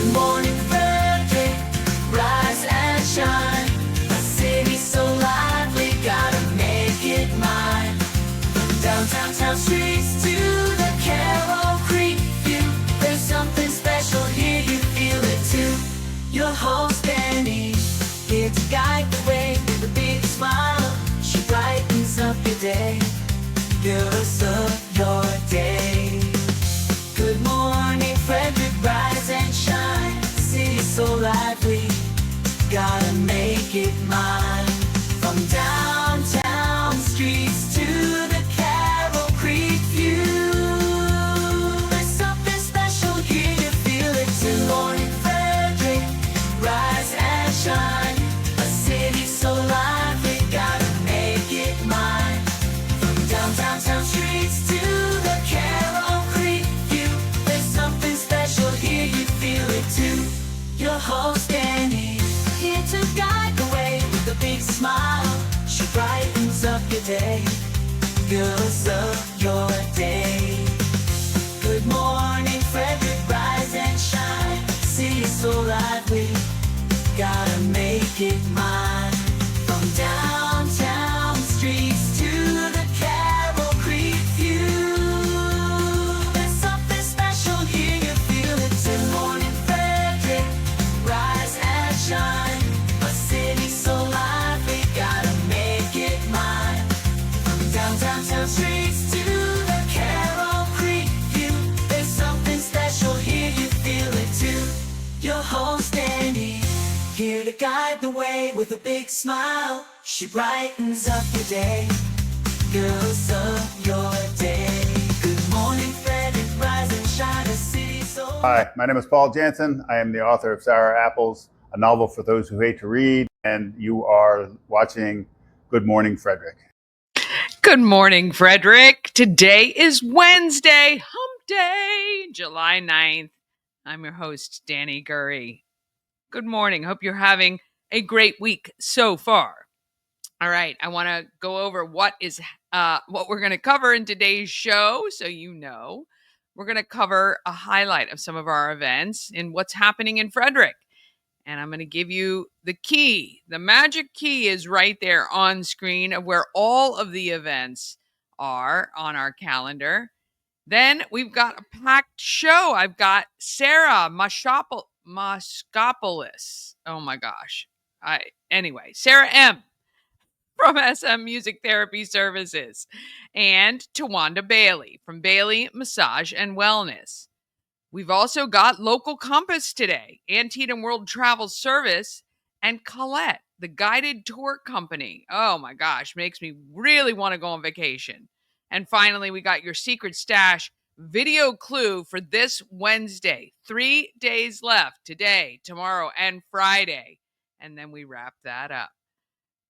Good morning, Frederick, rise and shine. A city so lively, gotta make it mine. From downtown town streets to the Carroll Creek view, there's something special here, you feel it too. Your host Dani, here to guide the way with a big smile. She brightens up your day, girls of your day. Good morning, Frederick, rise and shine. City's so lively, gotta make it mine. From downtown streets to the Carroll Creek view, there's something special here, you feel it too. Good morning, Frederick, rise and shine. A city so lively, gotta make it mine. From downtown streets to the Carroll Creek view, there's something special here, you feel it too. Your host Dani, here to guide the way with a big smile. She brightens up your day, girls of your day. Good morning, Frederick, rise and shine. City's so lively, gotta make it mine. From downtown streets to the Carroll Creek view, there's something special here, you feel it too. Good morning, Frederick, rise and shine. A city so lively, gotta make it mine. From downtown streets to the Carroll Creek view, there's something special here, you feel it too. Your host Dani, here to guide the way with a big smile. She brightens up your day, girls of your day. Good morning, Frederick, rise and shine. A city so... Hi, my name is Paul Jansen. I am the author of Sour Apples, a novel for those who hate to read, and you are watching Good Morning Frederick. Good morning, Frederick. Today is Wednesday, hump day, July 9th. I'm your host, Dani Gurrie. Good morning. Hope you're having a great week so far. All right, I want to go over what we're going to cover in today's show, so you know. We're going to cover a highlight of some of our events and what's happening in Frederick. And I'm going to give you the key. The magic key is right there on screen of where all of the events are on our calendar. Then we've got a packed show. I've got Sarah Moschopoulos. Oh my gosh. Anyway, Sarah M. from SM Music Therapy Services, and Tawanda Bailey from Bailey Massage and Wellness. We've also got Local Compass today, Antietam World Travel Service, and Collette, the guided tour company. Oh my gosh, makes me really want to go on vacation. And finally, we got your Secret Stash video clue for this Wednesday. 3 days left, today, tomorrow, and Friday. And then we wrap that up.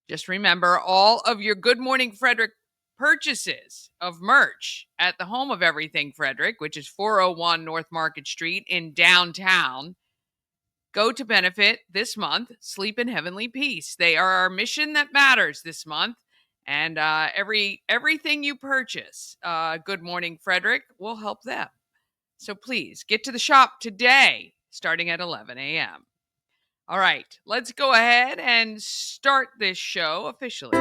Just remember, all of your Good Morning Frederick purchases of merch at the home of everything Frederick, which is 401 North Market Street in downtown, go to benefit this month Sleep in Heavenly Peace. They are our mission that matters this month. And everything you purchase, Good Morning Frederick, will help them. So please get to the shop today, starting at 11 a.m. All right, let's go ahead and start this show officially.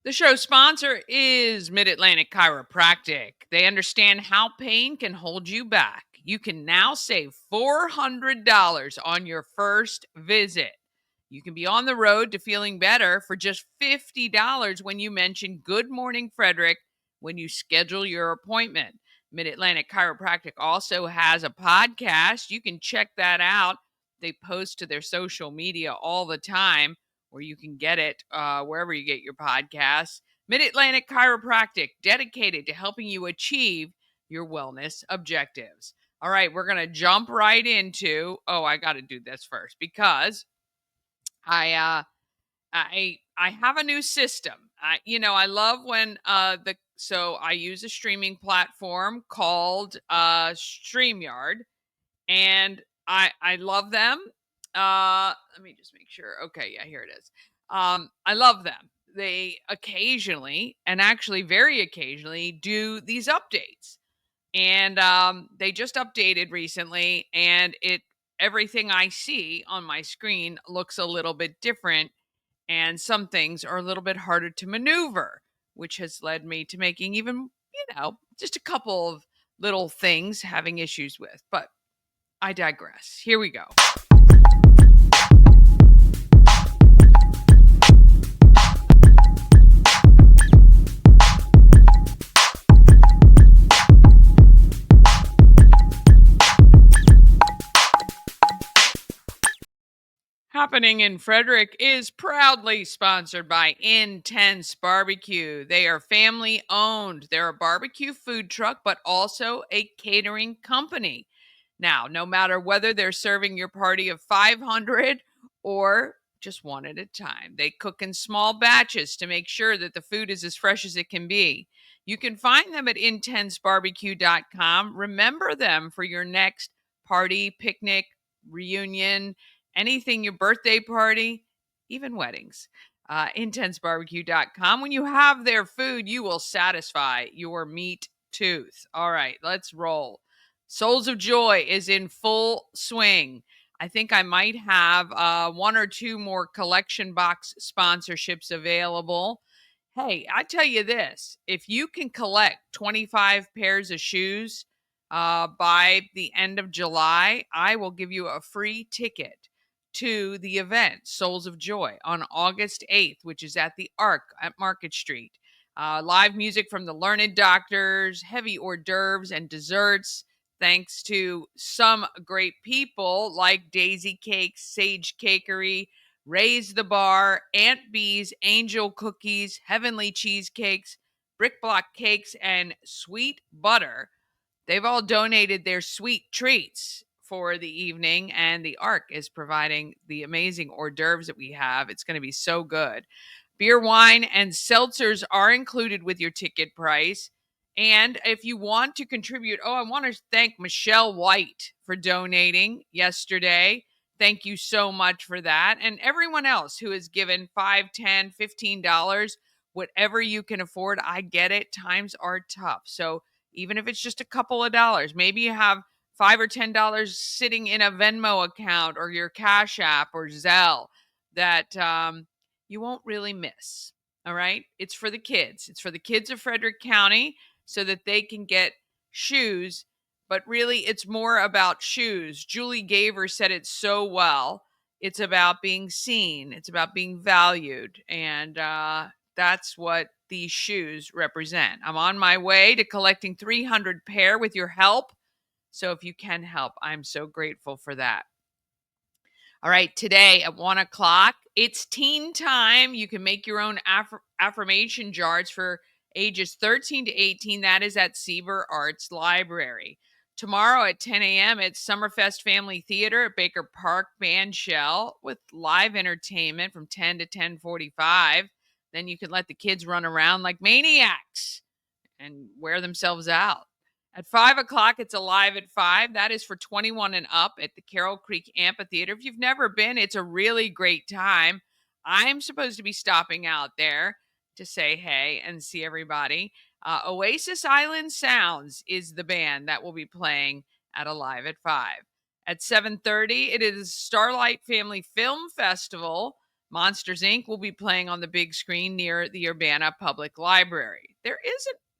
The show sponsor is Mid-Atlantic Chiropractic. They understand how pain can hold you back. You can now save $400 on your first visit. You can be on the road to feeling better for just $50 when you mention Good Morning Frederick when you schedule your appointment. Mid-Atlantic Chiropractic also has a podcast. You can check that out. They post to their social media all the time, where you can get it wherever you get your podcasts. Mid-Atlantic Chiropractic, dedicated to helping you achieve your wellness objectives. All right, we're going to jump right into, I got to do this first because I have a new system. I love when so I use a streaming platform called StreamYard, and I love them. Let me just make sure. Okay, yeah, here it is. I love them. They occasionally, and actually very occasionally, do these updates, and they just updated recently, and everything I see on my screen looks a little bit different, and some things are a little bit harder to maneuver, which has led me to making even, just a couple of little things having issues with. But I digress. Here we go. Happening in Frederick is proudly sponsored by Intense Barbecue. They are family owned. They're a barbecue food truck, but also a catering company. Now, no matter whether they're serving your party of 500 or just one at a time, they cook in small batches to make sure that the food is as fresh as it can be. You can find them at intensebarbecue.com. Remember them for your next party, picnic, reunion, anything, your birthday party, even weddings. Intensebarbecue.com. When you have their food, you will satisfy your meat tooth. All right, let's roll. Souls of Joy is in full swing. I think I might have one or two more collection box sponsorships available. Hey, I tell you this, if you can collect 25 pairs of shoes by the end of July, I will give you a free ticket to the event Souls of Joy on August 8th, which is at the Arc at Market Street. Live music from the Learned Doctors, heavy hors d'oeuvres and desserts, thanks to some great people like Daisy Cakes, Sage Cakery, Raise the Bar, Aunt Bee's, Angel Cookies, Heavenly Cheesecakes, Brick Block Cakes, and Sweet Butter. They've all donated their sweet treats for the evening, and the Arc is providing the amazing hors d'oeuvres that we have. It's going to be so good. Beer, wine, and seltzers are included with your ticket price. And if you want to contribute, I want to thank Michelle White for donating yesterday. Thank you so much for that. And everyone else who has given $5, $10, $15, whatever you can afford. I get it. Times are tough. So even if it's just a couple of dollars, maybe you have $5 or $10 sitting in a Venmo account or your Cash App or Zelle that you won't really miss. All right. It's for the kids. It's for the kids of Frederick County so that they can get shoes. But really, it's more about shoes. Julie Gaver said it so well. It's about being seen. It's about being valued. And that's what these shoes represent. I'm on my way to collecting 300 pair with your help. So if you can help, I'm so grateful for that. All right, today at 1 o'clock, it's teen time. You can make your own affirmation jars for ages 13 to 18. That is at Sieber Arts Library. Tomorrow at 10 a.m., it's Summerfest Family Theater at Baker Park Band Shell with live entertainment from 10 to 10:45. Then you can let the kids run around like maniacs and wear themselves out. At 5 o'clock, it's Alive at 5. That is for 21 and up at the Carroll Creek Amphitheater. If you've never been, it's a really great time. I'm supposed to be stopping out there to say hey and see everybody. Oasis Island Sounds is the band that will be playing at Alive at 5. At 7:30, it is Starlight Family Film Festival. Monsters Inc. will be playing on the big screen near the Urbana Public Library.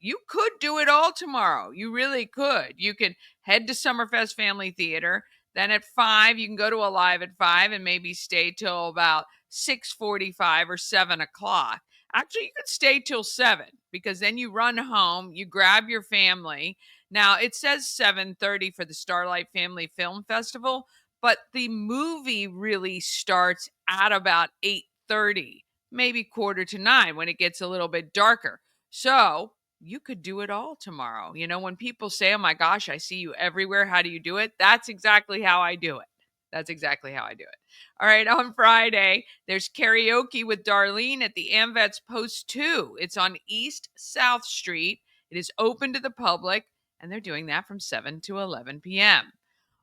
You could do it all tomorrow. You really could. You can head to Summerfest Family Theater. Then at 5, you can go to Alive at 5 and maybe stay till about 6:45 or 7 o'clock. Actually, you could stay till 7 because then you run home, you grab your family. Now, it says 7:30 for the Starlight Family Film Festival, but the movie really starts at about 8:30. maybe 8:45 when it gets a little bit darker. So you could do it all tomorrow. When people say, oh my gosh, I see you everywhere, how do you do it? That's exactly how I do it. That's exactly how I do it. All right, on Friday, there's karaoke with Darlene at the AmVets Post 2. It's on East South Street. It is open to the public, and they're doing that from 7 to 11 p.m.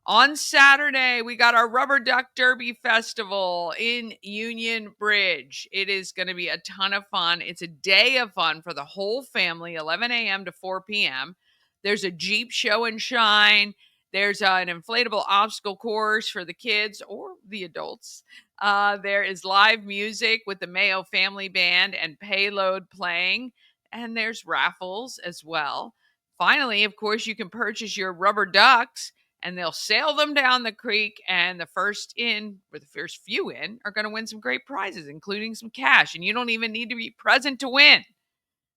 On Saturday, we got our Rubber Duck Derby Festival in Union Bridge. It is going to be a ton of fun. It's a day of fun for the whole family, 11 a.m. to 4 p.m. There's a Jeep show and shine. There's an inflatable obstacle course for the kids or the adults. There is live music with the Mayo Family Band and Payload playing. And there's raffles as well. Finally, of course, you can purchase your rubber ducks and they'll sail them down the creek. And the first in, or the first few in, are going to win some great prizes, including some cash. And you don't even need to be present to win.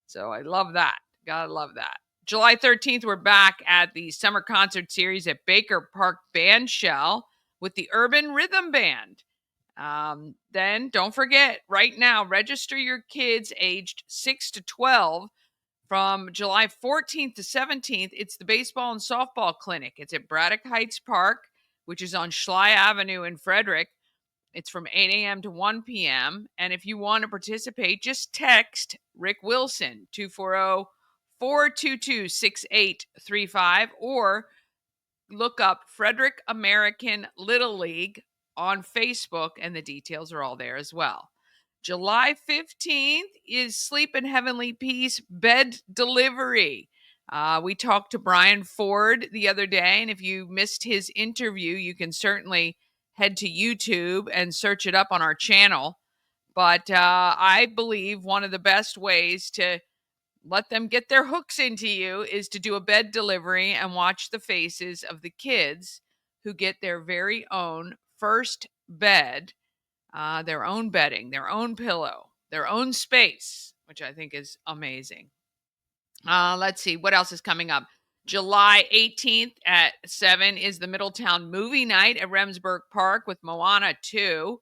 So I love that. Gotta love that. July 13th, we're back at the summer concert series at Baker Park Bandshell with the Urban Rhythm Band. Then don't forget, right now, register your kids aged 6 to 12 from July 14th to 17th. It's the baseball and softball clinic. It's at Braddock Heights Park, which is on Schley Avenue in Frederick. It's from 8 a.m. to 1 p.m. And if you want to participate, just text Rick Wilson, 240-422-6835, or look up Frederick American Little League on Facebook, and the details are all there as well. July 15th is Sleep in Heavenly Peace bed delivery. We talked to Brian Ford the other day, and if you missed his interview, you can certainly head to YouTube and search it up on our channel. But I believe one of the best ways to let them get their hooks into you is to do a bed delivery and watch the faces of the kids who get their very own first bed, their own bedding, their own pillow, their own space, which I think is amazing. Let's see, what else is coming up? July 18th at 7 is the Middletown Movie Night at Remsburg Park with Moana 2.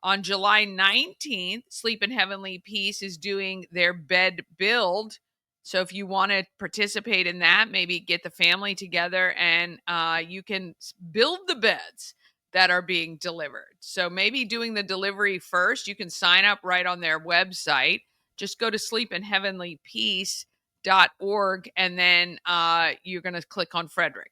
On July 19th, Sleep in Heavenly Peace is doing their bed build. So if you want to participate in that, maybe get the family together and you can build the beds that are being delivered. So maybe doing the delivery first, you can sign up right on their website. Just go to sleepinheavenlypeace.org and then you're going to click on Frederick.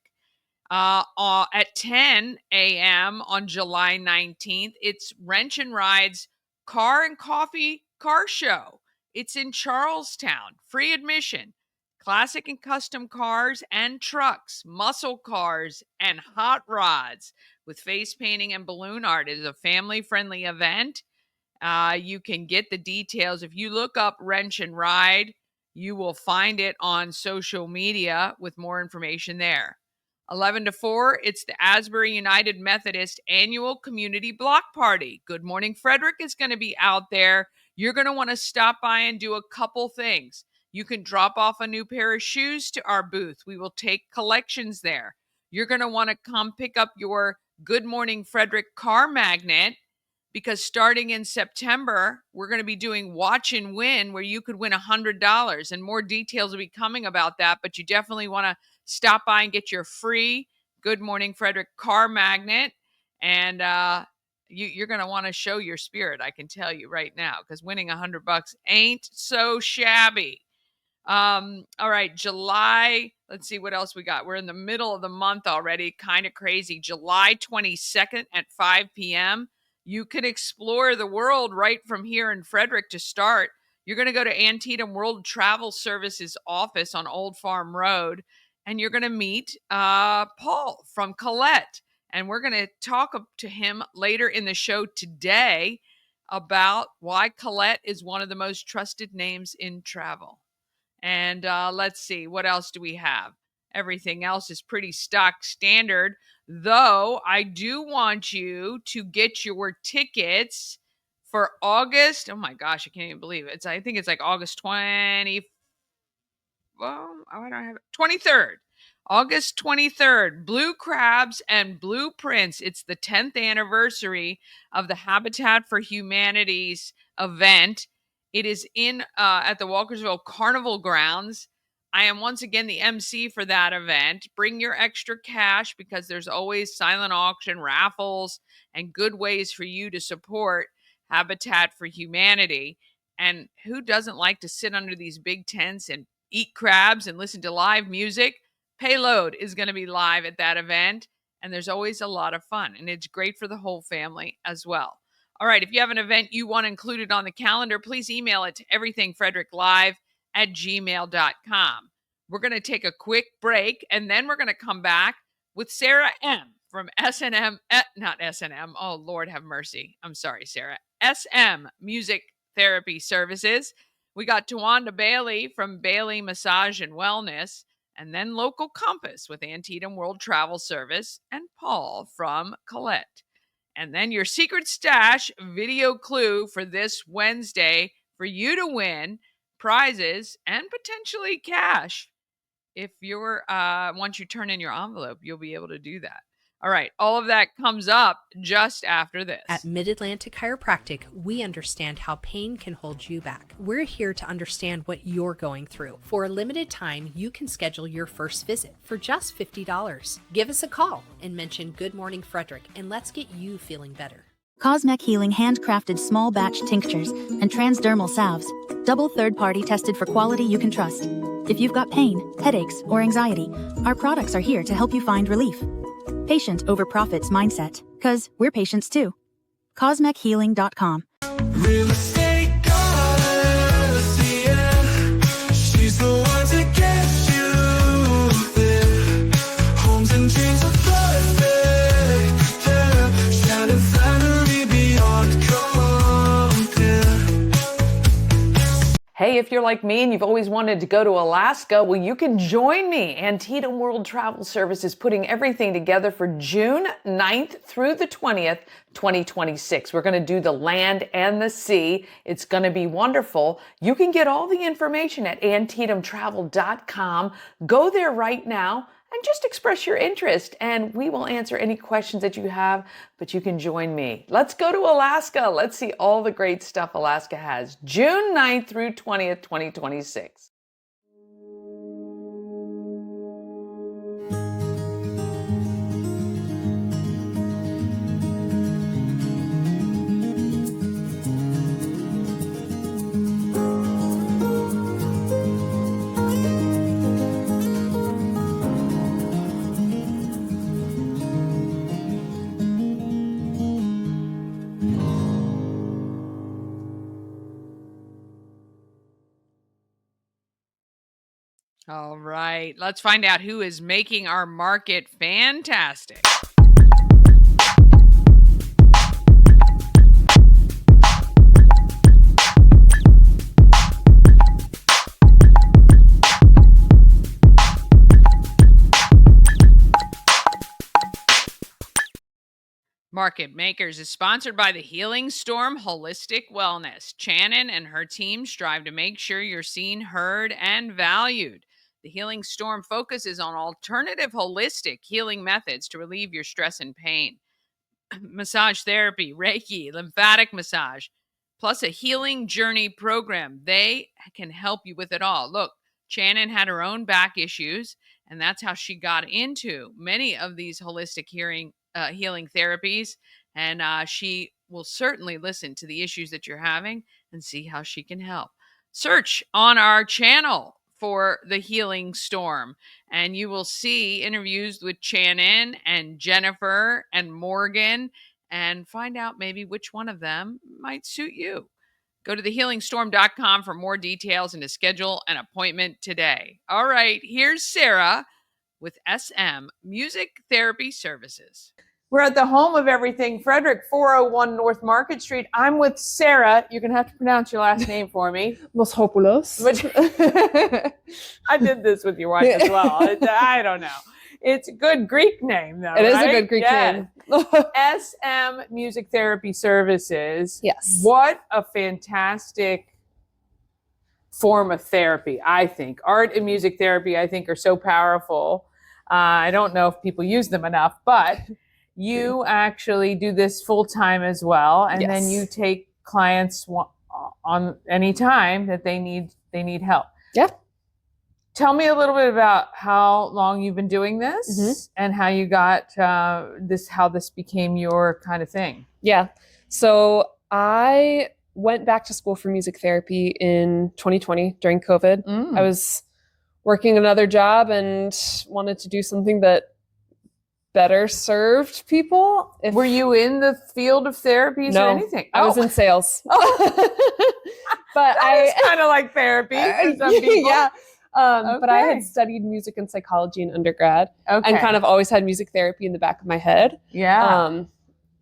At 10 a.m. on July 19th, it's Wrench and Ride's Car and Coffee Car Show. It's in Charlestown, free admission. Classic and custom cars and trucks, muscle cars, and hot rods with face painting and balloon art. It is a family-friendly event. You can get the details. If you look up Wrench and Ride, you will find it on social media with more information there. 11 to 4, it's the Asbury United Methodist Annual Community Block Party. Good Morning Frederick is going to be out there. You're going to want to stop by and do a couple things. You can drop off a new pair of shoes to our booth. We will take collections there. You're going to want to come pick up your Good Morning Frederick car magnet, because starting in September, we're going to be doing Watch and Win, where you could win $100. And more details will be coming about that, but you definitely want to stop by and get your free Good Morning Frederick car magnet. And you're going to want to show your spirit, I can tell you right now, because winning $100 ain't so shabby. All right, July, let's see what else we got. We're in the middle of the month already, kind of crazy. July 22nd at 5 p.m. You can explore the world right from here in Frederick to start. You're going to go to Antietam World Travel Services office on Old Farm Road, and you're going to meet Paul from Collette. And we're going to talk to him later in the show today about why Collette is one of the most trusted names in travel. And let's see, what else do we have? Everything else is pretty stock standard, though I do want you to get your tickets for August. Oh my gosh, I can't even believe it. I think it's like August 20. Well, I don't have it. 23rd. August 23rd, Blue Crabs and Blueprints. It's the 10th anniversary of the Habitat for Humanity's event. It is in at the Walkersville Carnival Grounds. I am once again the MC for that event. Bring your extra cash because there's always silent auction, raffles, and good ways for you to support Habitat for Humanity. And who doesn't like to sit under these big tents and eat crabs and listen to live music? Payload is going to be live at that event, and there's always a lot of fun, and it's great for the whole family as well. All right, if you have an event you want included on the calendar, please email it to everythingfredericklive@gmail.com. We're going to take a quick break, and then we're going to come back with Sarah M. from S&M, not S&M, oh, Lord have mercy. I'm sorry, Sarah. SM Music Therapy Services. We got Tawanda Bailey from Bailey Massage and Wellness, and then Local Compass with Antietam World Travel Service, and Paul from Collette. And then your secret stash video clue for this Wednesday for you to win prizes and potentially cash. If you're once you turn in your envelope, you'll be able to do that. All right, all of that comes up just after this. At Mid-Atlantic Chiropractic, we understand how pain can hold you back. We're here to understand what you're going through. For a limited time, you can schedule your first visit for just $50. Give us a call and mention Good Morning Frederick, and let's get you feeling better. Cosmec Healing handcrafted small batch tinctures and transdermal salves, double third-party tested for quality you can trust. If you've got pain, headaches, or anxiety, our products are here to help you find relief. Patient over profits mindset, 'cause we're patients too. CosmecHealing.com. Real estate goddess, yeah. She's the one to get you there. Homes and dreams are perfect, yeah. Shining flattery beyond compare. Hey, if you're like me and you've always wanted to go to Alaska, well, you can join me. Antietam World Travel Service is putting everything together for June 9th through the 20th, 2026. We're going to do the land and the sea. It's going to be wonderful. You can get all the information at antietamtravel.com. Go there right now and just express your interest, and we will answer any questions that you have, but you can join me. Let's go to Alaska. Let's see all the great stuff Alaska has. June 9th through 20th, 2026. All right, let's find out who is making our market fantastic. Market Makers is sponsored by the Healing Storm Holistic Wellness. Shannon and her team strive to make sure you're seen, heard, and valued. The Healing Storm focuses on alternative holistic healing methods to relieve your stress and pain. Massage therapy, Reiki, lymphatic massage, plus a healing journey program. They can help you with it all. Look, Shannon had her own back issues, and that's how she got into many of these holistic healing therapies. And she will certainly listen to the issues that you're having and see how she can help. Search on our channel for the Healing Storm, and you will see interviews with Shannon and Jennifer and Morgan, and find out maybe which one of them might suit you. Go to thehealingstorm.com for more details and to schedule an appointment today. All right, here's Sarah with SM Music Therapy Services. We're at the home of everything, Frederick, 401 North Market Street. I'm with Sarah. You're going to have to pronounce your last name for me. Moschopoulos. I did this with your wife as well. I don't know. It's a good Greek name, though. It is a good Greek name. SM Music Therapy Services. Yes. What a fantastic form of therapy, I think. Art and music therapy, I think, are so powerful. I don't know if people use them enough, but you actually do this full time as well, and then you take clients on any time that they need help. Yeah. Tell me a little bit about how long you've been doing this and how you got how this became your kind of thing. Yeah. So I went back to school for music therapy in 2020 during COVID. I was working another job and wanted to do something that better served people. Were you in the field of therapies or anything? I was in sales. But it's kind of like therapy for some people. Yeah. But I had studied music and psychology in undergrad and kind of always had music therapy in the back of my head. Yeah.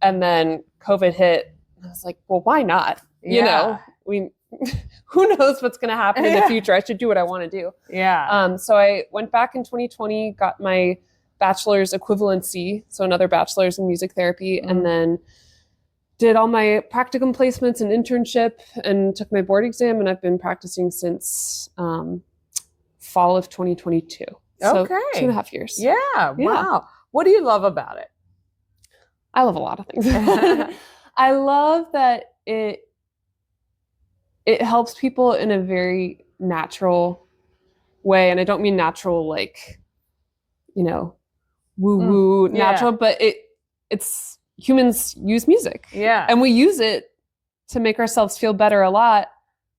And then COVID hit. I was like, well, why not? You know, who knows what's going to happen in the future? I should do what I want to do. Yeah. So I went back in 2020, got my bachelor's equivalency, so another bachelor's in music therapy, and then did all my practicum placements and internship and took my board exam, and I've been practicing since fall of 2022. So 2.5 years. Yeah. Wow. What do you love about it? I love a lot of things. I love that it helps people in a very natural way. And I don't mean natural like, you know, woo-woo natural, but it's humans use music. Yeah. And we use it to make ourselves feel better a lot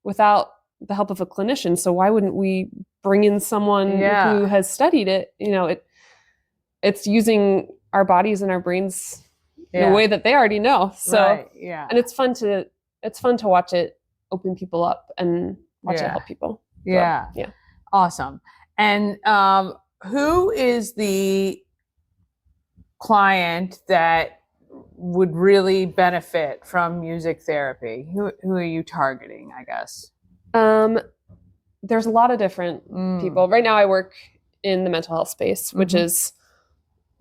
without the help of a clinician. So why wouldn't we bring in someone who has studied it? You know, it's using our bodies and our brains in a way that they already know. So and it's fun to watch it open people up and watch it help people. Yeah. So, yeah. Awesome. And who is the client that would really benefit from music therapy? Who are you targeting, I guess? There's a lot of different people. Right now I work in the mental health space, which is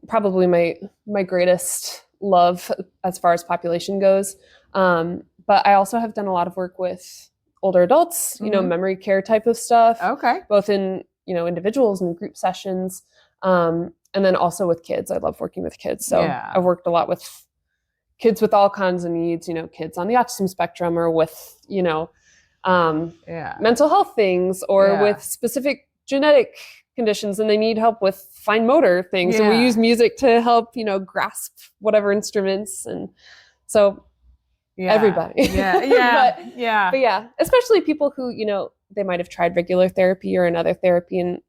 probably my greatest love as far as population goes. But I also have done a lot of work with older adults, you know, memory care type of stuff. Okay. Both in, you know, individuals and group sessions. And then also with kids. I love working with kids. So I've worked a lot with kids with all kinds of needs, you know, kids on the autism spectrum or with, you know, mental health things or with specific genetic conditions and they need help with fine motor things. And we use music to help, you know, grasp whatever instruments. And so everybody. But yeah, especially people who, you know, they might have tried regular therapy or another therapy and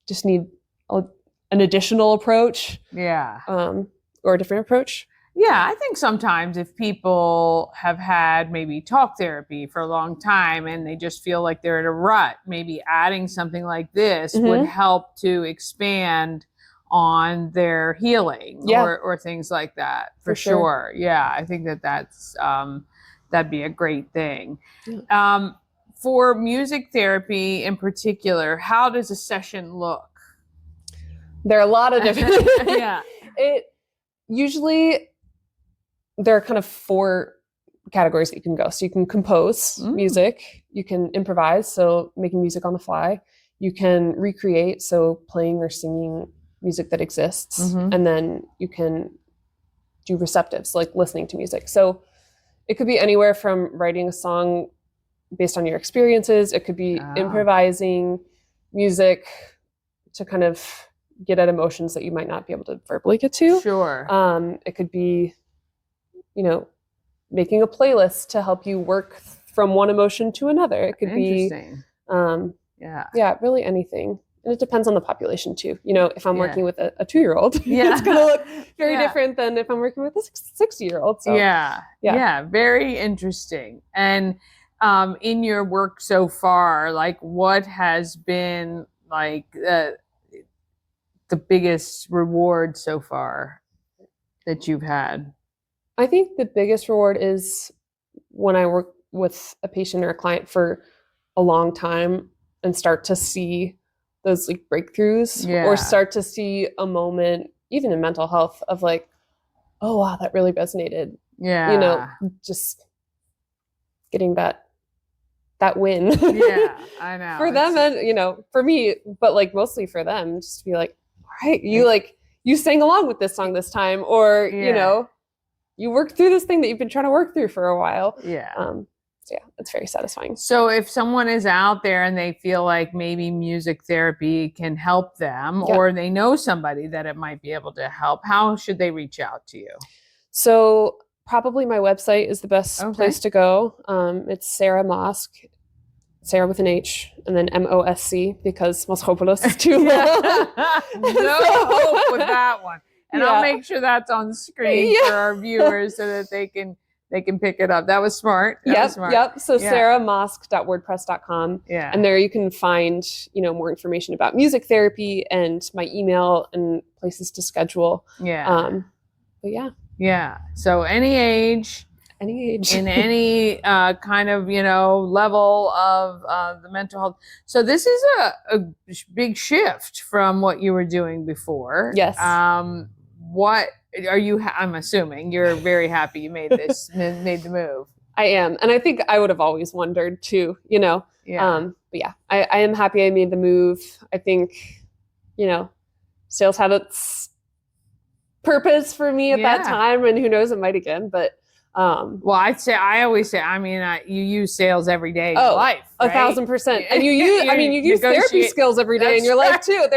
just need an additional approach. Or a different approach. Yeah, I think sometimes if people have had maybe talk therapy for a long time and they just feel like they're in a rut, maybe adding something like this would help to expand on their healing or things like that for sure. Yeah, I think that's that'd be a great thing. For music therapy in particular, how does a session look? There are a lot of different. Usually there are kind of 4 categories that you can go. So you can compose music, you can improvise, so making music on the fly, you can recreate, so playing or singing music that exists, and then you can do receptives, like listening to music. So it could be anywhere from writing a song based on your experiences, it could be improvising music to kind of get at emotions that you might not be able to verbally get to. It could be, you know, making a playlist to help you work from one emotion to another. It could be, really anything. And it depends on the population too. You know, if I'm working with a 2-year-old, it's going to look very different than if I'm working with a 60-year-old. So, very interesting. And in your work so far, like what has been like the biggest reward so far that you've had? I think the biggest reward is when I work with a patient or a client for a long time and start to see those like breakthroughs or start to see a moment, even in mental health, of like, oh, wow, that really resonated. You know, just getting that win. I know. For them and, you know, for me, but like mostly for them, just to be like, right, you sang along with this song this time, or you worked through this thing that you've been trying to work through for a while. Yeah. So yeah, it's very satisfying. So if someone is out there and they feel like maybe music therapy can help them, or they know somebody that it might be able to help, how should they reach out to you? So probably my website is the best place to go. It's Sarah Mosk, Sarah with an H, and then MOSC, because Moschopoulos is too long. No hope with that one. And I'll make sure that's on the screen for our viewers so that they can pick it up. That was smart. Yep. So sarahmosk.wordpress.com. Yeah. And there you can find, more information about music therapy and my email and places to schedule. Yeah. But yeah. Yeah. So any age, in any kind of, level of the mental health. So this is a big shift from what you were doing before. Yes. What are you? I'm assuming you're very happy you made this, made the move. I am, and I think I would have always wondered too. Yeah. But yeah, I am happy I made the move. I think, sales had its purpose for me at that time, and who knows, it might again. But well, I always say, you use sales every day in your life, right? 1,000%, and you use therapy skills every day in your life too.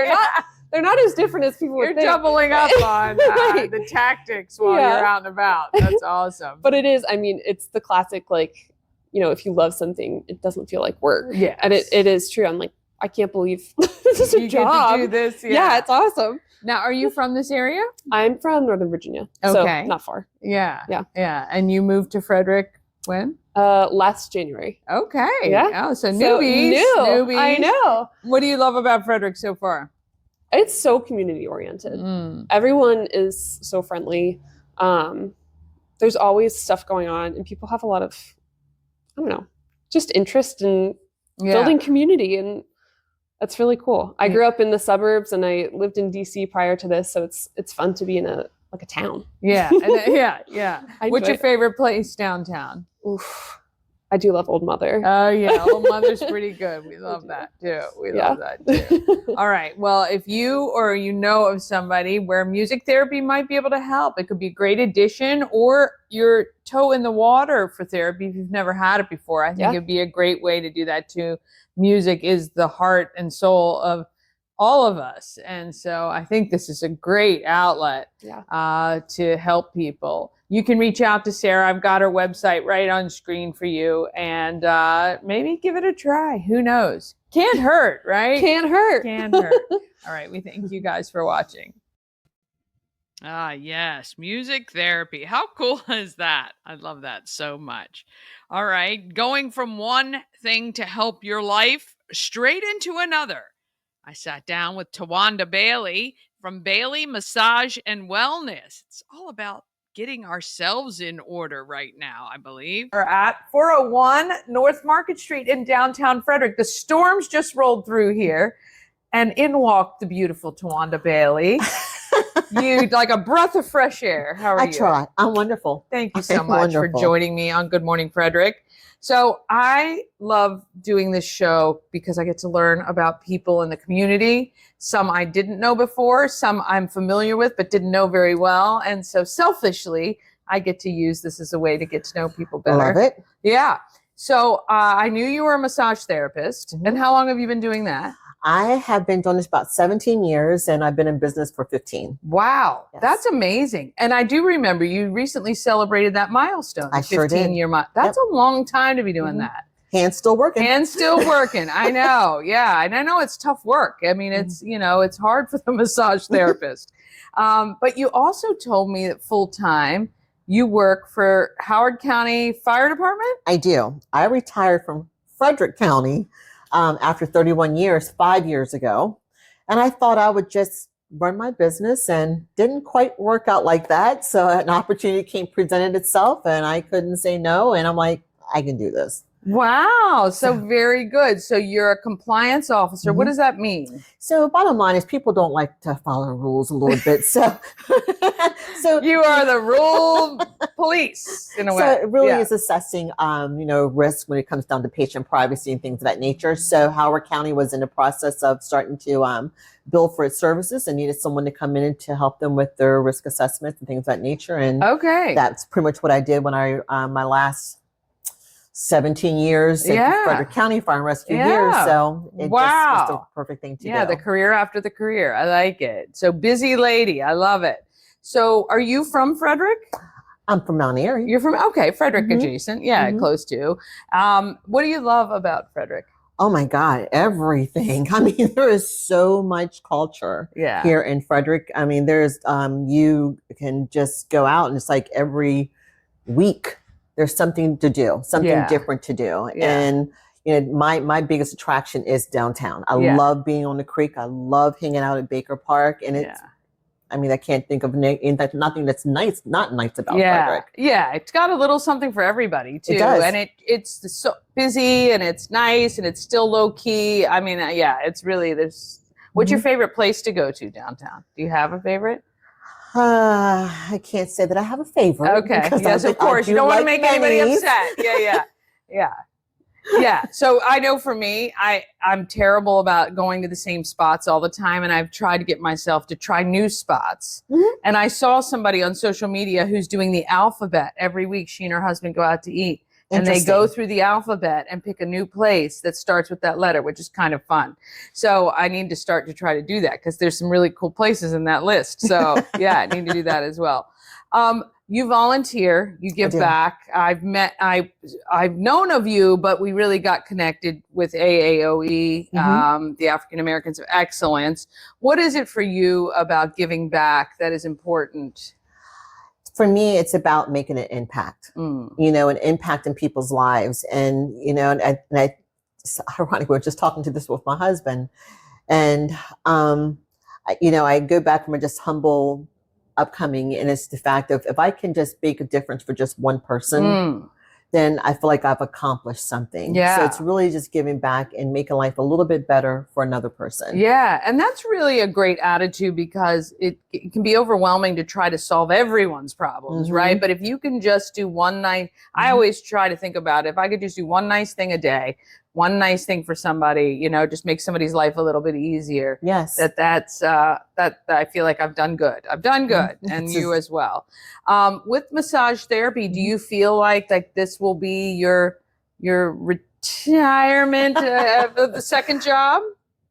They're not as different as people would think. You're doubling up on the tactics while you're out and about. That's awesome. But it is, it's the classic, if you love something, it doesn't feel like work. Yeah. And it is true. I'm like, I can't believe this is a job. Get to do this. Yeah, it's awesome. Now, are you from this area? I'm from Northern Virginia. So not far. Yeah. And you moved to Frederick when? Last January. Okay. Yeah. Oh, so newbies. Newbies. I know. What do you love about Frederick so far? It's so community oriented. Everyone is so friendly. There's always stuff going on, and people have a lot of, just interest in building community, and that's really cool. I grew up in the suburbs, and I lived in DC prior to this, so it's fun to be in a town. Yeah, What's your favorite place downtown? Oof. I do love Old Mother. Oh, yeah. Old Mother's pretty good. We love that, too. We love that, too. All right. Well, if you or you know of somebody where music therapy might be able to help, it could be a great addition, or your toe in the water for therapy if you've never had it before. I think it'd be a great way to do that, too. Music is the heart and soul of all of us. And so I think this is a great outlet to help people. You can reach out to Sarah. I've got her website right on screen for you, and maybe give it a try. Who knows? Can't hurt, right? Can't hurt. Can't hurt. All right. We thank you guys for watching. Ah, yes. Music therapy. How cool is that? I love that so much. All right. Going from one thing to help your life straight into another. I sat down with Tawanda Bailey from Bailey Massage and Wellness. It's all about getting ourselves in order right now, I believe. We're at 401 North Market Street in downtown Frederick. The storms just rolled through here, and in walked the beautiful Tawanda Bailey. You like a breath of fresh air. How are you? I try. I'm wonderful. Thank you so much for joining me on Good Morning Frederick. So I love doing this show because I get to learn about people in the community. Some I didn't know before, some I'm familiar with but didn't know very well. And so selfishly, I get to use this as a way to get to know people better. Love it. Yeah. So I knew you were a massage therapist. Mm-hmm. And how long have you been doing that? I have been doing this about 17 years, and I've been in business for 15. Wow. Yes. That's amazing. And I do remember you recently celebrated that milestone. I sure did. 15-year That's a long time to be doing that. Hands still working. Hands still working. I know. Yeah. And I know it's tough work. I mean, it's, it's hard for the massage therapist. But you also told me that full time you work for Howard County Fire Department? I do. I retired from Frederick County after 31 years, 5 years ago. And I thought I would just run my business, and didn't quite work out like that. So an opportunity presented itself, and I couldn't say no. And I'm like, I can do this. Wow. So very good. So you're a compliance officer. What does that mean? So bottom line is people don't like to follow rules a little bit. So So You are the rule police in a way. So it really Yeah. is assessing, risk when it comes down to patient privacy and things of that nature. So Howard County was in the process of starting to bill for its services and needed someone to come in and to help them with their risk assessments and things of that nature. And Okay. that's pretty much what I did when I my last 17 years in Frederick County Fire and Rescue years. So it just was the perfect thing to do. Yeah, the career after the career. I like it. So busy lady. I love it. So are you from Frederick? I'm from Mount Airy. You're from, okay, Frederick adjacent. Yeah, close to. What do you love about Frederick? Oh my God, everything. I mean, there is so much culture here in Frederick. I mean, there's, you can just go out and it's like every week there's something to do, something different to do. And, my biggest attraction is downtown. I love being on the creek. I love hanging out at Baker Park. And it's, I mean, I can't think of nothing that's not nice about Frederick. Yeah, it's got a little something for everybody too. It does. And it's so busy and it's nice and it's still low key. I mean, it's really, what's your favorite place to go to downtown? Do you have a favorite? I can't say that I have a favorite. Okay. Yes, of course. You don't want to make anybody upset. Yeah. So I know for me, I'm terrible about going to the same spots all the time. And I've tried to get myself to try new spots. And I saw somebody on social media who's doing the alphabet every week. She and her husband go out to eat. And they go through the alphabet and pick a new place that starts with that letter, which is kind of fun. So I need to start to try to do that because there's some really cool places in that list. So I need to do that as well. You volunteer, you give back. I've known of you, but we really got connected with AAOE, the African Americans of Excellence. What is it for you about giving back that is important? For me, it's about making an impact, an impact in people's lives. And, it's ironic, we were just talking to this with my husband. And, I go back from a just humble upcoming, and it's the fact of if I can just make a difference for just one person, then I feel like I've accomplished something. So it's really just giving back and making life a little bit better for another person. Yeah. And that's really a great attitude because it can be overwhelming to try to solve everyone's problems, right? But if you can just do one nice, I always try to think about it, if I could just do one nice thing a day, one nice thing for somebody, just make somebody's life a little bit easier. Yes. That I feel like I've done good. I've done good. And you as well. With massage therapy, do you feel like this will be your retirement of the second job?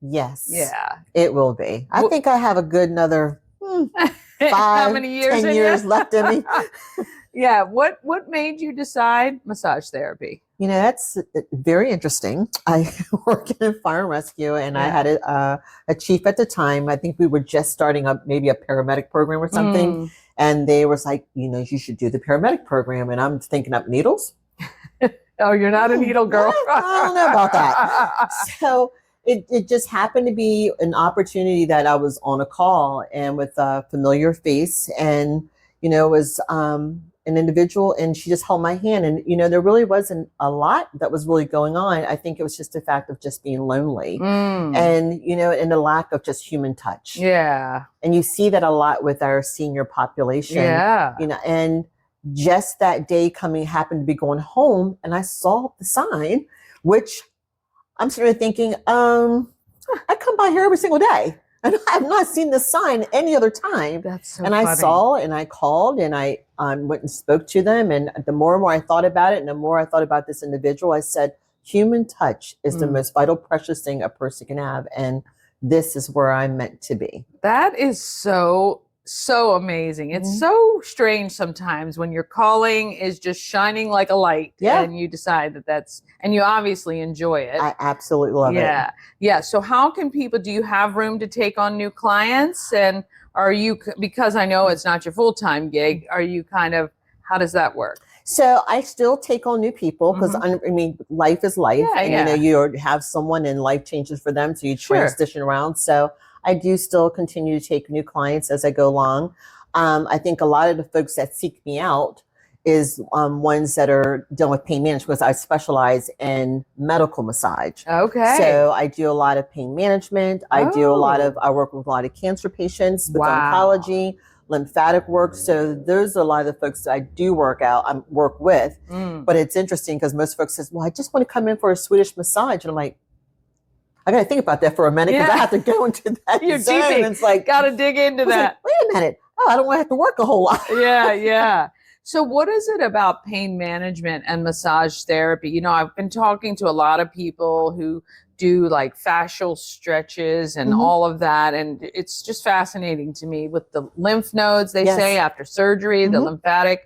Yes. Yeah. It will be. I think I have a good another 5, How many years 10 years left in me. Yeah. What made you decide massage therapy? That's very interesting. I worked in fire and rescue, and I had a chief at the time. I think we were just starting up maybe a paramedic program or something. And they was like, you should do the paramedic program. And I'm thinking up needles. Oh, you're not a needle girl. I don't know about that. So it just happened to be an opportunity that I was on a call and with a familiar face, and, it was, an individual, and she just held my hand, and there really wasn't a lot that was really going on. I think it was just the fact of just being lonely, and and the lack of just human touch. And you see that a lot with our senior population. And just that day happened to be going home, and I saw the sign, which I'm sort of thinking, I come by here every single day. And I've not seen the sign any other time. That's so funny. I saw, and I called, and I went and spoke to them. And the more and more I thought about it, and the more I thought about this individual, I said, human touch is the most vital, precious thing a person can have. And this is where I'm meant to be. That is so amazing. It's so strange sometimes when your calling is just shining like a light and you decide and you obviously enjoy it. I absolutely love it. Yeah. So how can people, do you have room to take on new clients? And are you, because I know it's not your full-time gig, are you how does that work? So I still take on new people because life is life. And you have someone and life changes for them. So you transition around. So I do still continue to take new clients as I go along. I think a lot of the folks that seek me out is ones that are dealing with pain management, because I specialize in medical massage. Okay. So I do a lot of pain management. I work with a lot of cancer patients with oncology, lymphatic work. So those are a lot of the folks that I do work with. But it's interesting because most folks says, well, I just want to come in for a Swedish massage. And I'm like, I got to think about that for a minute because I have to go into that You're zone. deep. And it's like, got to dig into that. Like, wait a minute. Oh, I don't want to have to work a whole lot. Yeah. So what is it about pain management and massage therapy? You know, I've been talking to a lot of people who do like fascial stretches and all of that. And it's just fascinating to me with the lymph nodes, they say after surgery, the lymphatic.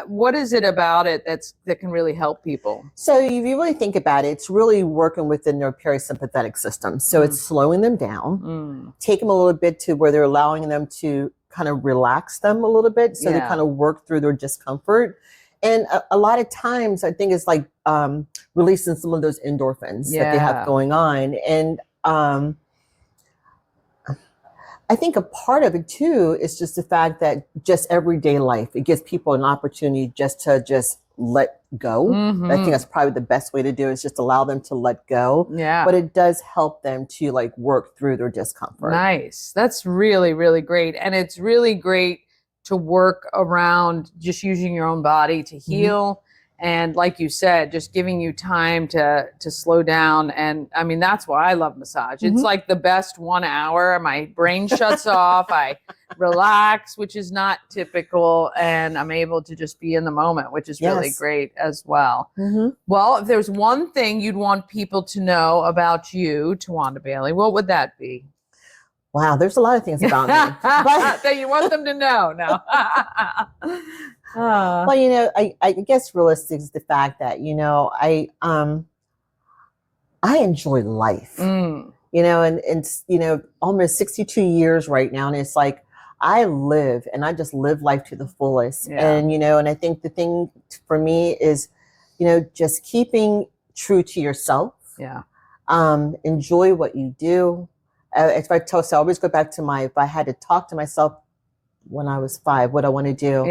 What is it about it that can really help people? So if you really think about it, it's really working within their parasympathetic system. So it's slowing them down, take them a little bit to where they're allowing them to kind of relax them a little bit. So they kind of work through their discomfort. And a lot of times I think it's like releasing some of those endorphins that they have going on. And I think a part of it too is just the fact that just everyday life, it gives people an opportunity just to let go. I think that's probably the best way to do it, is just allow them to let go. Yeah. But it does help them to like work through their discomfort. Nice. That's really, really great. And it's really great to work around just using your own body to heal. And like you said, just giving you time to slow down. And I mean, that's why I love massage. It's like the best 1 hour. My brain shuts off. I relax, which is not typical. And I'm able to just be in the moment, which is really great as well. Well, if there's one thing you'd want people to know about you, Tawanda Bailey, what would that be? Wow, there's a lot of things about me. But that you want them to know. No. well, you know, I guess realistic is the fact that, you know, I enjoy life, you know, and it's, you know, almost 62 years right now. And it's like, I just live life to the fullest. And, you know, and I think the thing for me is, you know, just keeping true to yourself. Enjoy what you do. If I always go back to if I had to talk to myself when I was 5, what I want to do.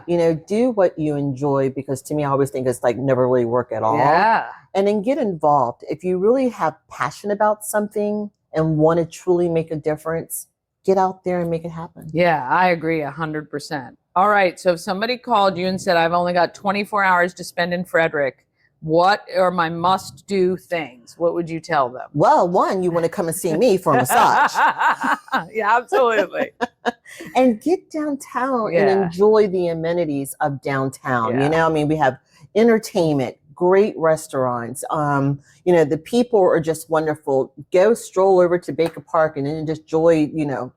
You know, do what you enjoy, because to me, I always think it's like never really work at all. And then get involved. If you really have passion about something and want to truly make a difference, get out there and make it happen. Yeah, I agree 100%. All right. So if somebody called you and said, I've only got 24 hours to spend in Frederick, what are my must-do things? What would you tell them? Well, one, you want to come and see me for a massage. Yeah, absolutely. And get downtown and enjoy the amenities of downtown. You know, I mean, we have entertainment, great restaurants. You know, the people are just wonderful. Go stroll over to Baker Park and then just enjoy, you know,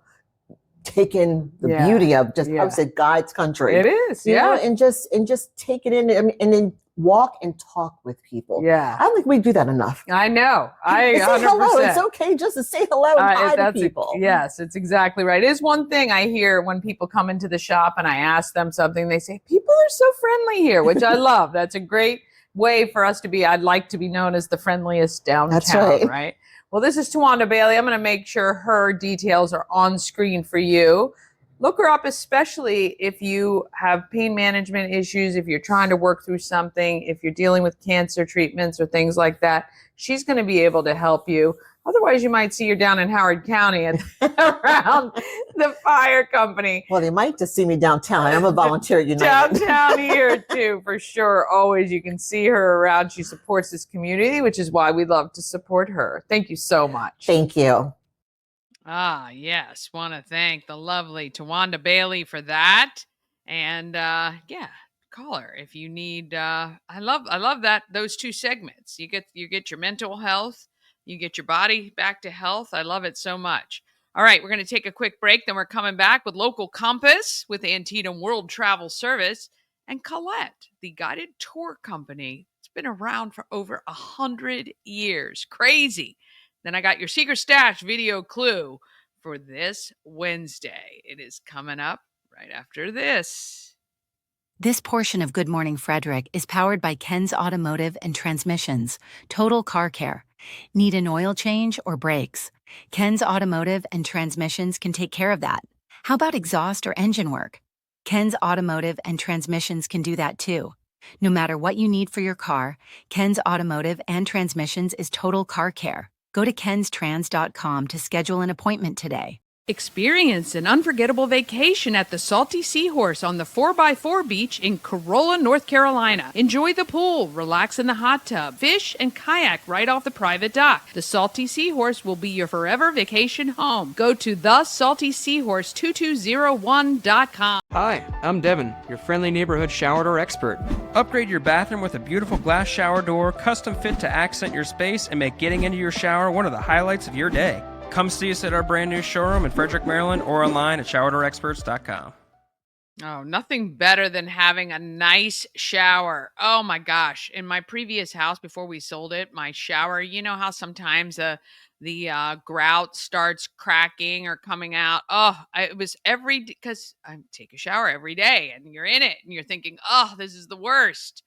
take in the beauty of just, I would say, God's country. It is, you know, and just take it in, and then walk and talk with people. I don't think we do that enough. I know. Say hello. It's okay just to say hello and hi to people. Yes, it's exactly right. It is one thing I hear when people come into the shop and I ask them something, they say, people are so friendly here, which I love. That's a great way for us to be. I'd like to be known as the friendliest downtown. That's right. Well, this is Tawanda Bailey. I'm going to make sure her details are on screen for you. Look her up, especially if you have pain management issues, if you're trying to work through something, if you're dealing with cancer treatments or things like that. She's going to be able to help you. Otherwise, you might see her down in Howard County around the fire company. Well, they might just see me downtown. I'm a volunteer at United. Downtown here, too, for sure. Always, you can see her around. She supports this community, which is why we love to support her. Thank you so much. Thank you. Ah, yes. Want to thank the lovely Tawanda Bailey for that. And call her if you need. I love that, those two segments. You get your mental health, you get your body back to health. I love it so much. All right, we're going to take a quick break. Then we're coming back with Local Compass with Antietam World Travel Service and Collette, the guided tour company. It's been around for over 100 years. Crazy. Then I got your Secret Stash video clue for this Wednesday. It is coming up right after this. This portion of Good Morning Frederick is powered by Ken's Automotive and Transmissions, Total Car Care. Need an oil change or brakes? Ken's Automotive and Transmissions can take care of that. How about exhaust or engine work? Ken's Automotive and Transmissions can do that too. No matter what you need for your car, Ken's Automotive and Transmissions is Total Car Care. Go to kenstrans.com to schedule an appointment today. Experience an unforgettable vacation at the Salty Seahorse on the 4x4 beach in Corolla, North Carolina. Enjoy the pool, relax in the hot tub, fish, and kayak right off the private dock. The Salty Seahorse will be your forever vacation home. Go to thesaltyseahorse2201.com. Hi, I'm Devin, your friendly neighborhood shower door expert. Upgrade your bathroom with a beautiful glass shower door, custom fit to accent your space and make getting into your shower one of the highlights of your day. Come see us at our brand new showroom in Frederick, Maryland, or online at showerdoorexperts.com. Oh, nothing better than having a nice shower. Oh my gosh. In my previous house, before we sold it, my shower, you know how sometimes the grout starts cracking or coming out. It was because I take a shower every day and you're in it and you're thinking, oh, this is the worst.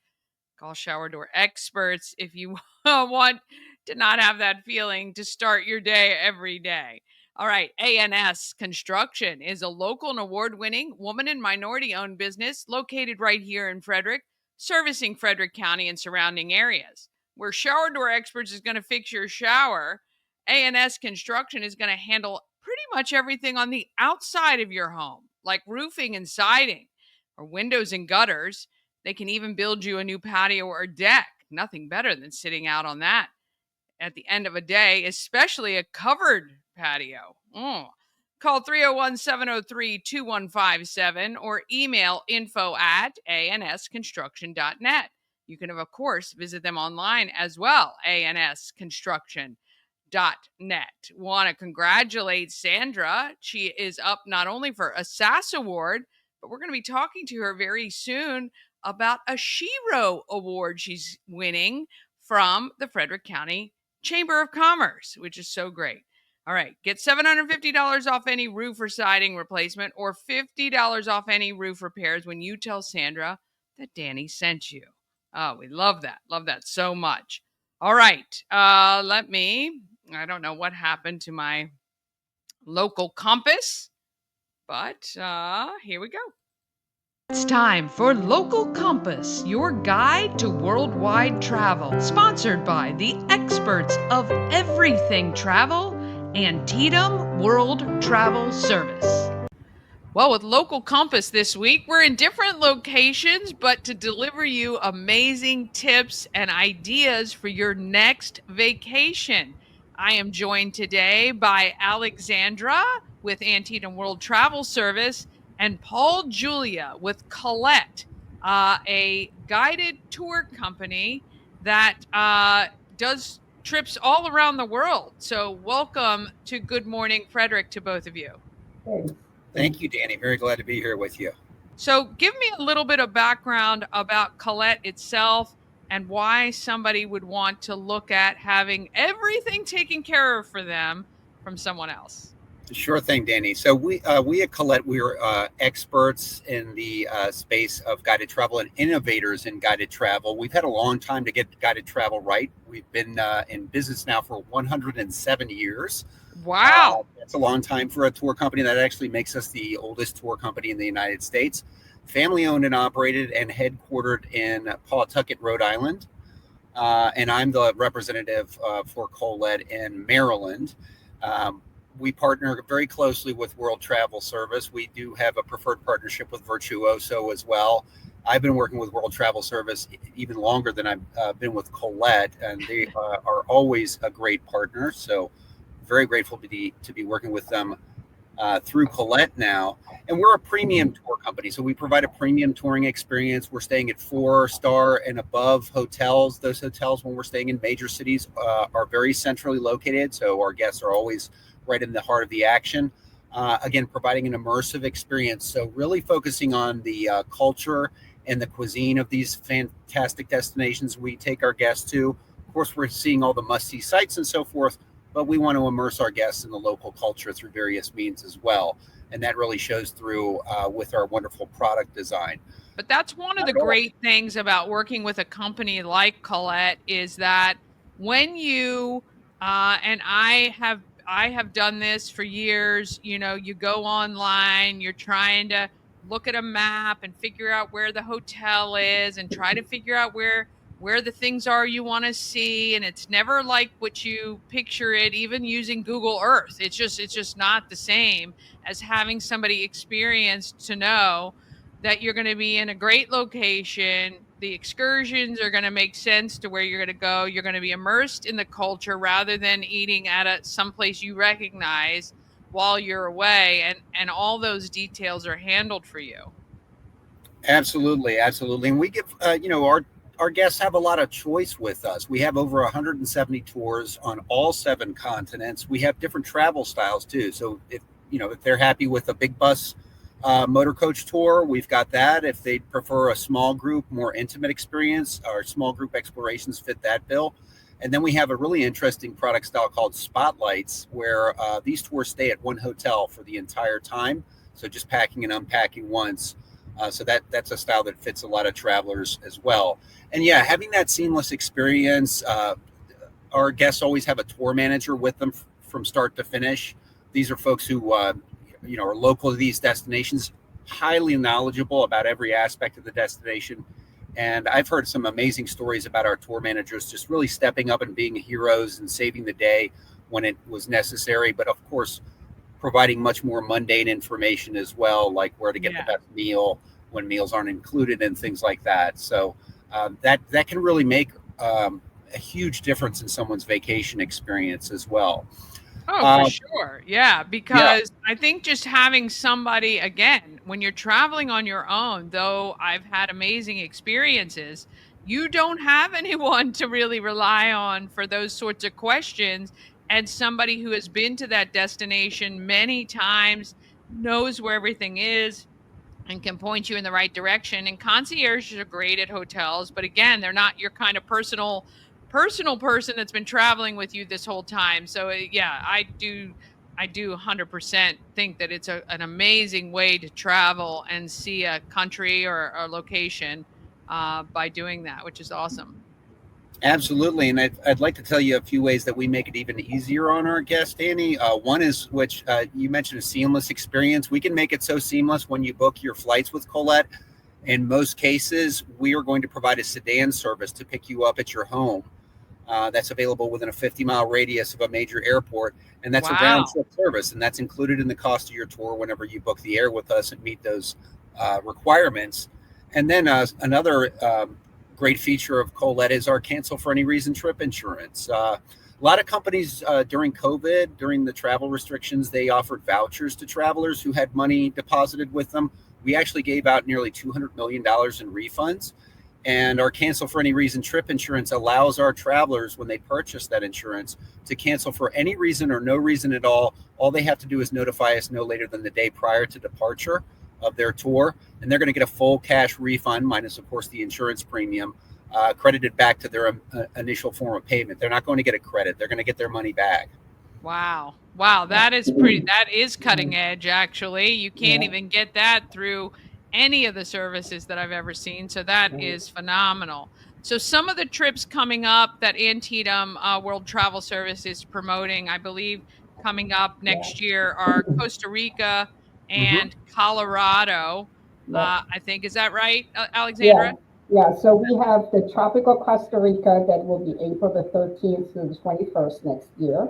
Call Shower Door Experts if you want to not have that feeling to start your day every day. All right, ANS Construction is a local and award-winning woman and minority-owned business located right here in Frederick, servicing Frederick County and surrounding areas. Where Shower Door Experts is going to fix your shower, ANS Construction is going to handle pretty much everything on the outside of your home, like roofing and siding, or windows and gutters. They can even build you a new patio or deck. Nothing better than sitting out on that at the end of a day, especially a covered patio. Call 301-703-2157 or email info@ansconstruction.net. You can, of course, visit them online as well, ansconstruction.net. Want to congratulate Sandra. She is up not only for a SAS Award, but we're going to be talking to her very soon about a Shero Award she's winning from the Frederick County Chamber of Commerce, which is so great. All right, get $750 off any roof or siding replacement or $50 off any roof repairs when you tell Sandra that Dani sent you. Oh, we love that. Love that so much. All right, I don't know what happened to my local compass, but here we go. It's time for Local Compass, your guide to worldwide travel, sponsored by the experts of everything travel, Antietam World Travel Service. Well, with Local Compass this week, we're in different locations, but to deliver you amazing tips and ideas for your next vacation. I am joined today by Alexandra with Antietam World Travel Service and Paul Julia with Collette, a guided tour company that does trips all around the world. So welcome to Good Morning Frederick to both of you. Thank you, Dani. Very glad to be here with you. So give me a little bit of background about Collette itself and why somebody would want to look at having everything taken care of for them from someone else. Sure thing, Dani. So we at Collette, we're experts in the space of guided travel and innovators in guided travel. We've had a long time to get guided travel right. We've been in business now for 107 years. Wow. That's a long time for a tour company. That actually makes us the oldest tour company in the United States. Family owned and operated and headquartered in Pawtucket, Rhode Island. And I'm the representative for Collette in Maryland. We partner very closely with World Travel Service. We do have a preferred partnership with Virtuoso as well. I've been working with World Travel Service even longer than I've been with Collette, and they are always a great partner. So very grateful to be working with them through Collette now. And we're a premium tour company, so we provide a premium touring experience. We're staying at 4-star and above hotels. Those hotels, when we're staying in major cities, are very centrally located, so our guests are always right in the heart of the action. Again, providing an immersive experience. So really focusing on the culture and the cuisine of these fantastic destinations we take our guests to. Of course, we're seeing all the must-see sites and so forth, but we want to immerse our guests in the local culture through various means as well. And that really shows through with our wonderful product design. But that's one of the great things about working with a company like Collette is that when you, and I have done this for years, you know, you go online, you're trying to look at a map and figure out where the hotel is and try to figure out where where the things are you want to see, and it's never like what you picture it, even using Google Earth. It's just not the same as having somebody experienced to know that you're going to be in a great location. The excursions are going to make sense to where you're going to go. You're going to be immersed in the culture rather than eating at someplace you recognize while you're away, and all those details are handled for you. Absolutely, absolutely. And we give, our guests have a lot of choice with us. We have over 170 tours on all 7 continents. We have different travel styles too. So if they're happy with a big bus motor coach tour, we've got that. If they prefer a small group, more intimate experience, our small group explorations fit that bill. And then we have a really interesting product style called Spotlights, where these tours stay at one hotel for the entire time. So just packing and unpacking once. So that's a style that fits a lot of travelers as well. And yeah, having that seamless experience. Our guests always have a tour manager with them from start to finish. These are folks who are local to these destinations, highly knowledgeable about every aspect of the destination. And I've heard some amazing stories about our tour managers just really stepping up and being heroes and saving the day when it was necessary. But of course, providing much more mundane information as well, like where to get the best meal when meals aren't included and things like that. So that can really make a huge difference in someone's vacation experience as well. Oh, for sure. Yeah, because I think just having somebody, again, when you're traveling on your own, though I've had amazing experiences, you don't have anyone to really rely on for those sorts of questions. And somebody who has been to that destination many times, knows where everything is, and can point you in the right direction. And concierges are great at hotels, but again, they're not your kind of personal person that's been traveling with you this whole time. So yeah, I do 100% think that it's an amazing way to travel and see a country or a location by doing that, which is awesome. Absolutely. And I'd like to tell you a few ways that we make it even easier on our guests, Dani. One is, which you mentioned, a seamless experience. We can make it so seamless when you book your flights with Collette. In most cases, we are going to provide a sedan service to pick you up at your home. That's available within a 50-mile radius of a major airport. And that's a round trip service. And that's included in the cost of your tour whenever you book the air with us and meet those requirements. And then another great feature of Collette is our cancel for any reason trip insurance. A lot of companies during COVID, during the travel restrictions, they offered vouchers to travelers who had money deposited with them. We actually gave out nearly $200 million in refunds. And our cancel for any reason trip insurance allows our travelers, when they purchase that insurance, to cancel for any reason or no reason at all. All they have to do is notify us no later than the day prior to departure of their tour, and they're going to get a full cash refund, minus of course the insurance premium, credited back to their initial form of payment. They're not going to get a credit. They're going to get their money back. Wow, that is cutting edge. Actually, you can't even get that through any of the services that I've ever seen. So that is phenomenal. So some of the trips coming up that Antietam World Travel Service is promoting, I believe, coming up next year are Costa Rica and Colorado. I think, is that right, Alexandra? Yeah, so we have the tropical Costa Rica that will be April the 13th to the 21st next year.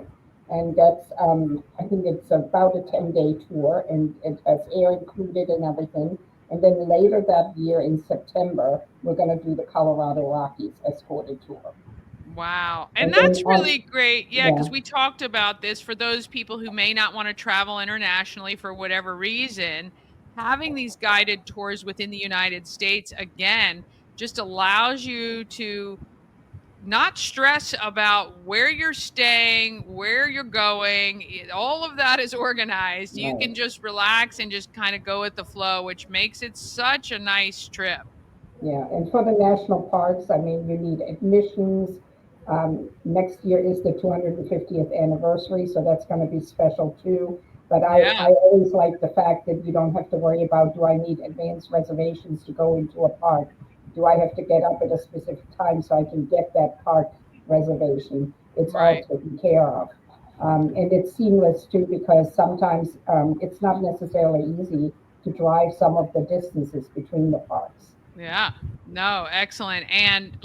And that's, I think it's about a 10-day tour, and it has air included and everything. And then later that year in September, we're going to do the Colorado Rockies escorted tour. Wow. And that's really great. Yeah, because we talked about this for those people who may not want to travel internationally for whatever reason. Having these guided tours within the United States, again, just allows you to not stress about where you're staying, where you're going. All of that is organized. You can just relax and just kind of go with the flow, which makes it such a nice trip. Yeah, and for the national parks, I mean, you need admissions. Next year is the 250th anniversary, so that's going to be special too. But I always like the fact that you don't have to worry about, do I need advanced reservations to go into a park? Do I have to get up at a specific time so I can get that park reservation? It's all taken care of. And it's seamless too, because sometimes it's not necessarily easy to drive some of the distances between the parks. Yeah. No, excellent. And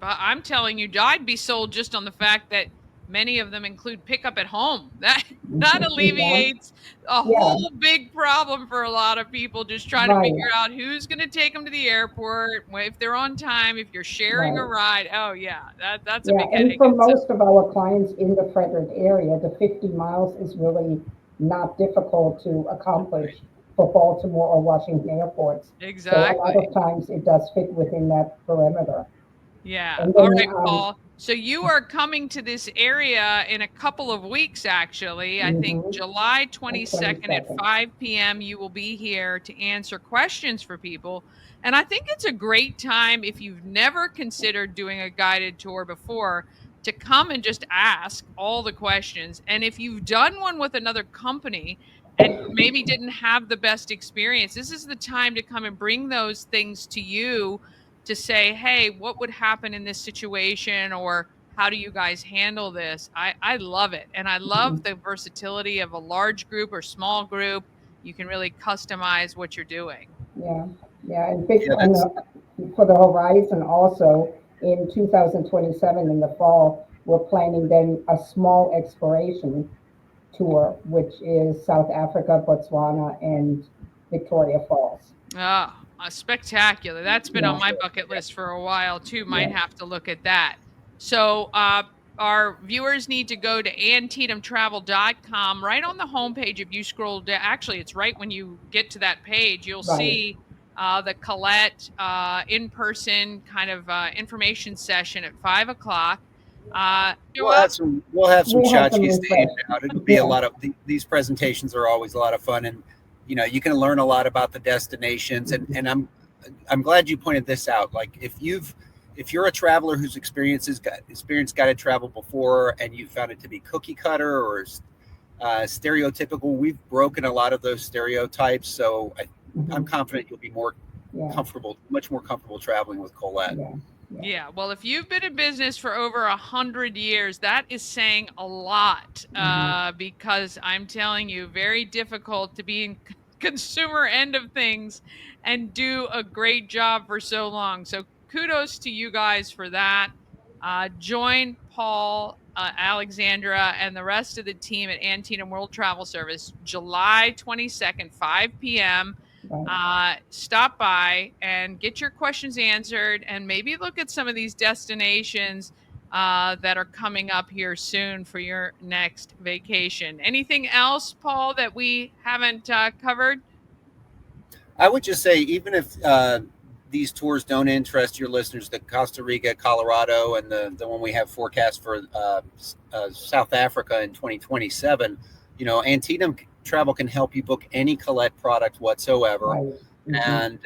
I'm telling you, I'd be sold just on the fact that many of them include pickup at home. That alleviates a Yeah, whole big problem for a lot of people just trying to right, figure out who's going to take them to the airport, if they're on time, if you're sharing a right. ride. Oh yeah, that's a Yeah, big and headache for in itself. most of our clients in the Frederick area, the 50 miles is really not difficult to accomplish for Baltimore or Washington airports. So a lot Exactly. of times it does fit within that perimeter. Yeah. And All then, right, Paul. So you are coming to this area in a couple of weeks, actually. I think mhm, July the 22nd at 22nd. 5 p.m. You will be here to answer questions for people. And I think it's a great time if you've never considered doing a guided tour before to come and just ask all the questions. And if you've done one with another company and maybe didn't have the best experience, this is the time to come and bring those things to you to say, hey, what would happen in this situation? Or how do you guys handle this? I love it. And I love the versatility of a large group or small group. You can really customize what you're doing. Yeah, yeah, and big Yeah, on that's for the horizon also in 2027 in the fall, we're planning then a small exploration tour, which is South Africa, Botswana, and Victoria Falls. Ah, spectacular. That's been on Yeah, my bucket list for a while too. Might yeah, have to look at that. So, our viewers need to go to antietamtravel.com. Right on the homepage, if you scroll down, actually, it's right when you get to that page, you'll right. see the Collette in person kind of information session at 5 o'clock. Show up. we'll have some We have some tchotchkes to hand refresh. out. It'll be a Yeah. lot of these presentations are always a lot of fun, and you can learn a lot about the destinations. And I'm glad you pointed this out. Like if you're a traveler who's experienced guided travel before and you found it to be cookie cutter or stereotypical, we've broken a lot of those stereotypes. So I'm Mhm. confident you'll be Yeah, much more comfortable traveling with Colette. yeah, yeah. Yeah, well, if you've been in business for over 100 years, that is saying a lot. Mhm. Because I'm telling you, very difficult to be in consumer end of things and do a great job for so long. So kudos to you guys for that. Join Paul, Alexandra, and the rest of the team at Antietam World Travel Service July 22nd, 5 p.m. Right. Stop by and get your questions answered and maybe look at some of these destinations that are coming up here soon for your next vacation. Anything else, Paul, that we haven't covered? I would just say, even if these tours don't interest your listeners, the Costa Rica, Colorado, and the one we have forecast for South Africa in 2027, Antietam Travel can help you book any Collette product whatsoever. Right. Mhm.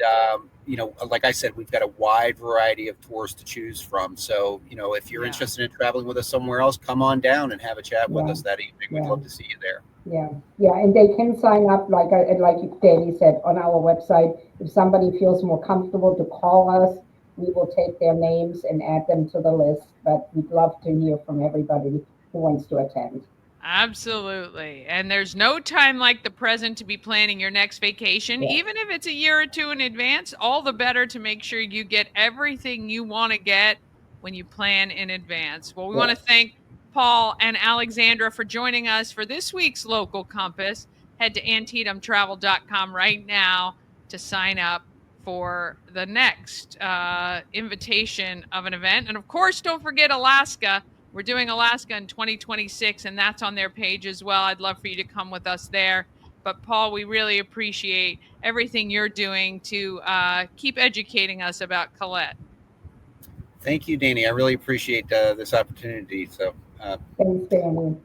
And, like I said, we've got a wide variety of tours to choose from. So, if you're Yeah. interested in traveling with us somewhere else, come on down and have a chat with Yeah. us that evening. We'd Yeah. love to see you there. Yeah, yeah, and they can sign up like Danny said on our website. If somebody feels more comfortable to call us, we will take their names and add them to the list. But we'd love to hear from everybody who wants to attend. Absolutely. And there's no time like the present to be planning your next vacation. Yeah, Even if it's a year or two in advance, all the better to make sure you get everything you want to get when you plan in advance. Well, we want yeah. to thank Paul and Alexandra for joining us for this week's Local Compass. Head to antietamtravel.com right now to sign up for the next invitation of an event. And of course, don't forget Alaska. We're doing Alaska in 2026, and that's on their page as well. I'd love for you to come with us there. But, Paul, we really appreciate everything you're doing to keep educating us about Collette. Thank you, Dani. I really appreciate this opportunity. So, Thanks, Danny.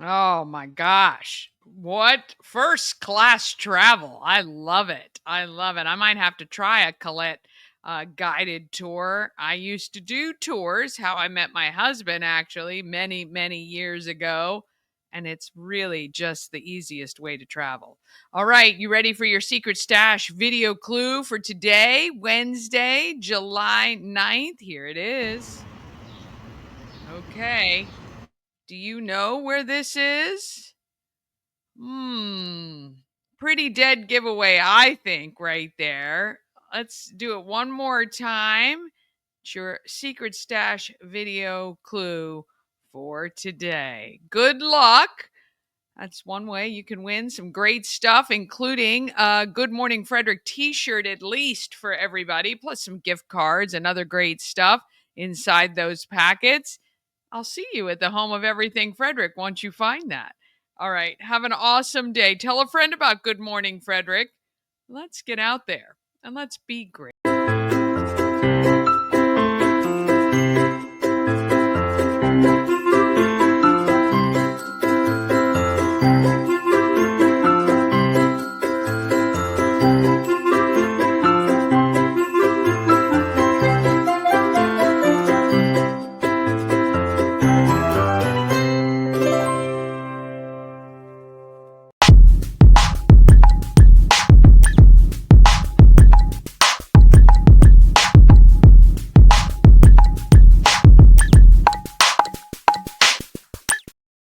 Oh my gosh. What first class travel. I love it. I love it. I might have to try a Collette guided tour. I used to do tours, how I met my husband actually many, many years ago. And it's really just the easiest way to travel. All right, you ready for your secret stash video clue for today, Wednesday, July 9th? Here it is. Okay. Do you know where this is? Pretty dead giveaway, I think, right there. let's do it one more time. It's your secret stash video clue for today. Good luck. That's one way you can win some great stuff, including a Good Morning Frederick t-shirt at least for everybody, plus some gift cards and other great stuff inside those packets. I'll see you at the home of everything Frederick once you find that. All right, have an awesome day. Tell a friend about Good Morning Frederick. Let's get out there and let's be great.